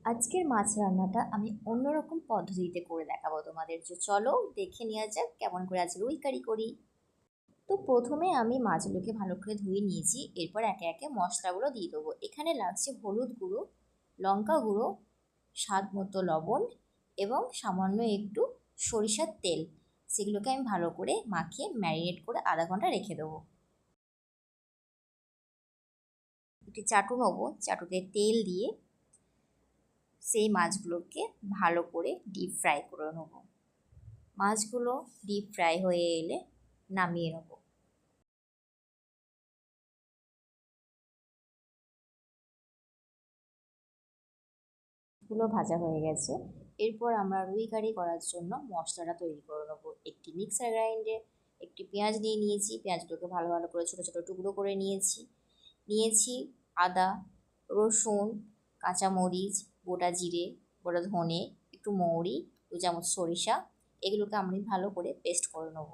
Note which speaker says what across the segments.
Speaker 1: আজকের মাছ রান্নাটা আমি অন্যরকম পদ্ধতিতে করে দেখাবো তোমাদের। চলো দেখে নেওয়া যাক কেমন করে আজ রুই কারি করি। তো প্রথমে আমি মাছগুলোকে ভালো করে ধুয়ে নিয়েছি, এরপর একে একে মশলাগুলো দিয়ে দেবো। এখানে লাগছে হলুদ গুঁড়ো, লঙ্কা গুঁড়ো, স্বাদ মতো লবণ এবং সামান্য একটু সরিষার তেল। সেগুলোকে আমি ভালো করে মাখিয়ে ম্যারিনেট করে আধা ঘন্টা রেখে দেবো। একটি চাটু নেবো, চাটুতে তেল দিয়ে সেই মাছগুলোকে ভালো করে ডিপ ফ্রাই করে নেব। মাছগুলো ডিপ ফ্রাই হয়ে এলে নামিয়ে নেব। গুলো ভাজা হয়ে গেছে। এরপর আমরা রুই কারি করার জন্য মশলাটা তৈরি করে নেবো। একটি মিক্সার গ্রাইন্ডে একটি পেঁয়াজ নিয়ে নিয়েছি, পেঁয়াজগুলোকে ভালো ভালো করে ছোটো ছোটো টুকরো করে নিয়েছি আদা, রসুন, কাঁচামরিচ, গোটা জিরে, গোটা ধনে, একটু মৌরি, 2 চামচ সরিষা, এগুলোকে আমি ভালো করে পেস্ট করে নেব।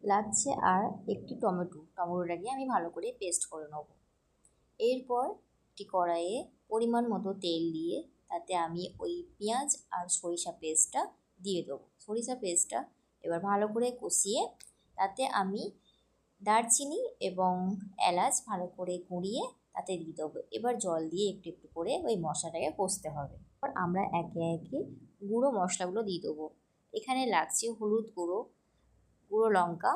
Speaker 1: লাগছে আর একটি টমেটোটাকে আমি ভালো করে পেস্ট করে নেব। এরপর একটি কড়াইয়ে পরিমাণ মতো তেল দিয়ে তাতে আমি ওই পেঁয়াজ আর সরিষা পেস্টটা দিয়ে দেবো। সরিষা পেস্টটা এবার ভালো করে কষিয়ে তাতে আমি দারচিনি এবং এলাচ ভালো করে গুঁড়িয়ে তাতে দিয়ে দেবো। এবার জল দিয়ে একটু একটু করে ওই মশলাটাকে কষতে হবে। এবার আমরা একে একে গুঁড়ো মশলাগুলো দিয়ে দেবো। এখানে লাগছে হলুদ গুঁড়ো, গুঁড়ো লঙ্কা,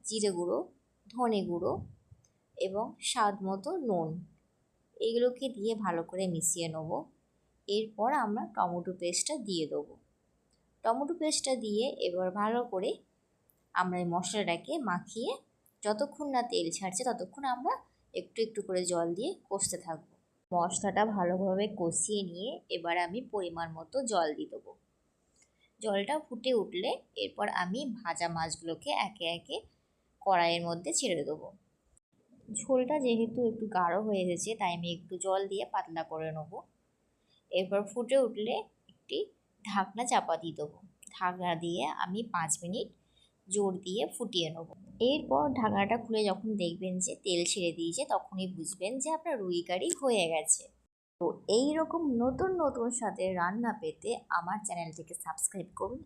Speaker 1: জিরে গুঁড়ো, ধনে গুঁড়ো এবং স্বাদ মতো নুন। এগুলোকে দিয়ে ভালো করে মিশিয়ে নেব। এরপর আমরা টমেটো পেস্টটা দিয়ে দেবো। টমেটো পেস্টটা দিয়ে এবার ভালো করে আমরা এই মশলাটাকে মাখিয়ে যতক্ষণ না তেল ছাড়ছে ততক্ষণ আমরা একটু একটু করে জল দিয়ে কষতে থাকবো। মশলাটা ভালোভাবে কষিয়ে নিয়ে এবার আমি পরিমাণ মতো জল দিয়ে দেবো। জলটা ফুটে উঠলে এরপর আমি ভাজা মাছগুলোকে একে একে কড়াইয়ের মধ্যে ছেড়ে দেবো। ঝোলটা যেহেতু একটু গাঢ় হয়ে গেছে তাই আমি একটু জল দিয়ে পাতলা করে নেব। এরপর ফুটে উঠলে একটি ঢাকনা চাপা দিয়ে দেবো। ঢাকনা দিয়ে আমি 5 মিনিট জোর দিয়ে ফুটিয়ে নেব। এরপর ঢাকনাটা খুলে যখন দেখবেন যে তেল ছেড়ে দিয়েছে তখনই বুঝবেন যে আপনার রুই কারি হয়ে গেছে। তো এইরকম নতুন নতুন স্বাদের রান্না পেতে আমার চ্যানেলটিকে সাবস্ক্রাইব করুন।